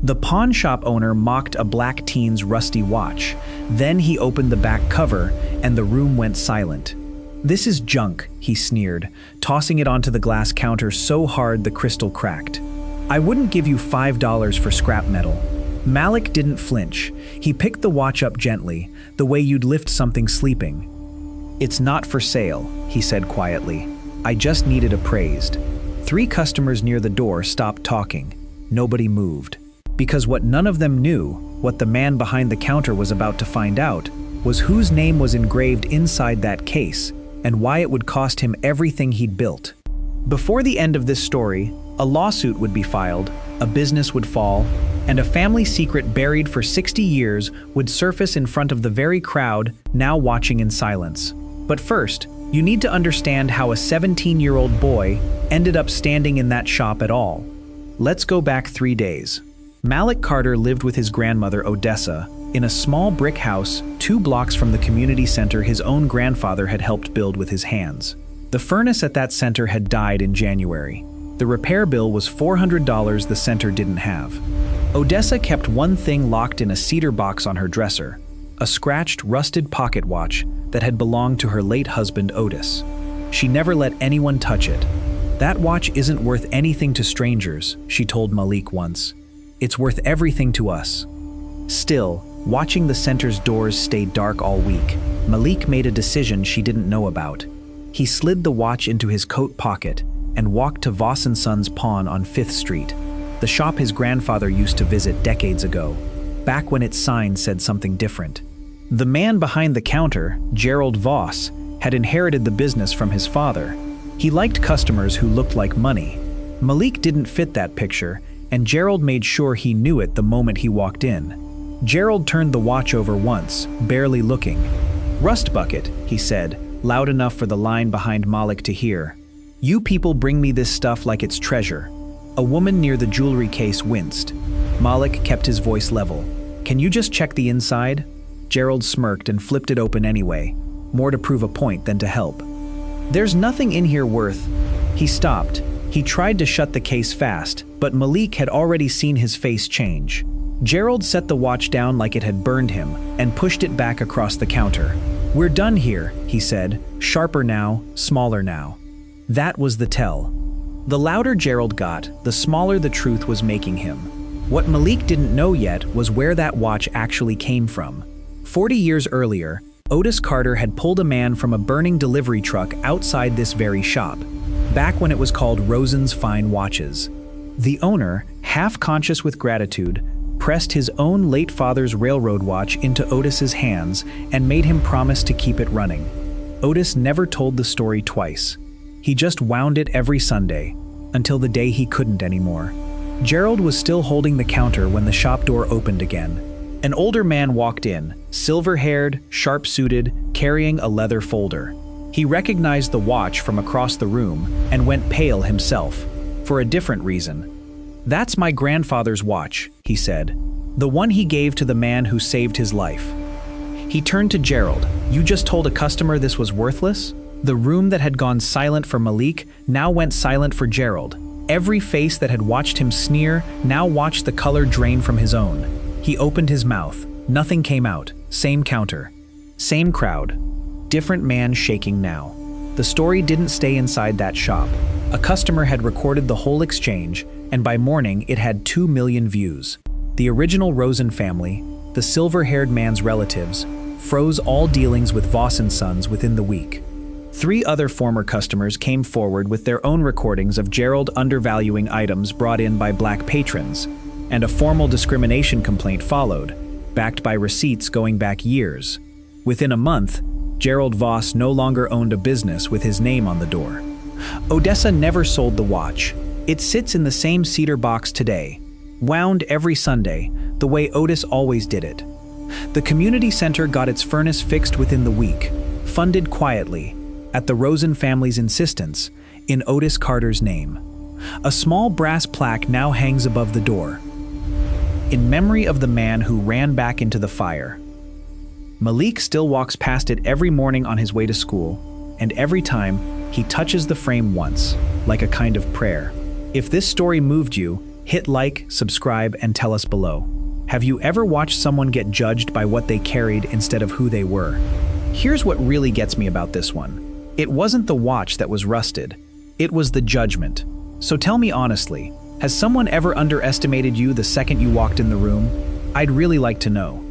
The pawn shop owner mocked a black teen's rusty watch. Then he opened the back cover, and the room went silent. "This is junk," he sneered, tossing it onto the glass counter so hard the crystal cracked. "I wouldn't give you $5 for scrap metal." Malik didn't flinch. He picked the watch up gently, the way you'd lift something sleeping. "It's not for sale," he said quietly. "I just need it appraised." 3 customers near the door stopped talking. Nobody moved. Because what none of them knew, what the man behind the counter was about to find out, was whose name was engraved inside that case, and why it would cost him everything he'd built. Before the end of this story, a lawsuit would be filed, a business would fall, and a family secret buried for 60 years would surface in front of the very crowd now watching in silence. But first, you need to understand how a 17-year-old boy ended up standing in that shop at all. Let's go back 3 days. Malik Carter lived with his grandmother Odessa in a small brick house 2 blocks from the community center his own grandfather had helped build with his hands. The furnace at that center had died in January. The repair bill was $400 the center didn't have. Odessa kept one thing locked in a cedar box on her dresser, a scratched, rusted pocket watch that had belonged to her late husband Otis. She never let anyone touch it. "That watch isn't worth anything to strangers," she told Malik once. "It's worth everything to us." Still, watching the center's doors stay dark all week, Malik made a decision she didn't know about. He slid the watch into his coat pocket and walked to Voss & Sons Pawn on 5th Street, the shop his grandfather used to visit decades ago, back when its sign said something different. The man behind the counter, Gerald Voss, had inherited the business from his father. He liked customers who looked like money. Malik didn't fit that picture, and Gerald made sure he knew it the moment he walked in. Gerald turned the watch over once, barely looking. "Rust bucket," he said, loud enough for the line behind Malik to hear. "You people bring me this stuff like it's treasure." A woman near the jewelry case winced. Malik kept his voice level. "Can you just check the inside?" Gerald smirked and flipped it open anyway, more to prove a point than to help. "There's nothing in here worth—" He stopped. He tried to shut the case fast, but Malik had already seen his face change. Gerald set the watch down like it had burned him and pushed it back across the counter. "We're done here," he said, "sharper now, smaller now." That was the tell. The louder Gerald got, the smaller the truth was making him. What Malik didn't know yet was where that watch actually came from. 40 years earlier, Otis Carter had pulled a man from a burning delivery truck outside this very shop, back when it was called Rosen's Fine Watches. The owner, half conscious with gratitude, pressed his own late father's railroad watch into Otis's hands and made him promise to keep it running. Otis never told the story twice. He just wound it every Sunday, until the day he couldn't anymore. Gerald was still holding the counter when the shop door opened again. An older man walked in, silver-haired, sharp-suited, carrying a leather folder. He recognized the watch from across the room and went pale himself, for a different reason. "That's my grandfather's watch," he said, "the one he gave to the man who saved his life." He turned to Gerald. "You just told a customer this was worthless?" The room that had gone silent for Malik now went silent for Gerald. Every face that had watched him sneer now watched the color drain from his own. He opened his mouth. Nothing came out. Same counter. Same crowd. Different man shaking now. The story didn't stay inside that shop. A customer had recorded the whole exchange, and by morning it had 2 million views. The original Rosen family, the silver-haired man's relatives, froze all dealings with Voss & Sons within the week. 3 other former customers came forward with their own recordings of Gerald undervaluing items brought in by black patrons, and a formal discrimination complaint followed, backed by receipts going back years. Within a month, Gerald Voss no longer owned a business with his name on the door. Odessa never sold the watch. It sits in the same cedar box today, wound every Sunday, the way Otis always did it. The community center got its furnace fixed within the week, funded quietly, at the Rosen family's insistence, in Otis Carter's name. A small brass plaque now hangs above the door, in memory of the man who ran back into the fire. Malik still walks past it every morning on his way to school, and every time, he touches the frame once, like a kind of prayer. If this story moved you, Hit like, subscribe, and tell us below. Have you ever watched someone get judged by what they carried instead of who they were? Here's what really gets me about this one. It wasn't the watch that was rusted. It was the judgment. So tell me honestly, has someone ever underestimated you the second you walked in the room? I'd really like to know.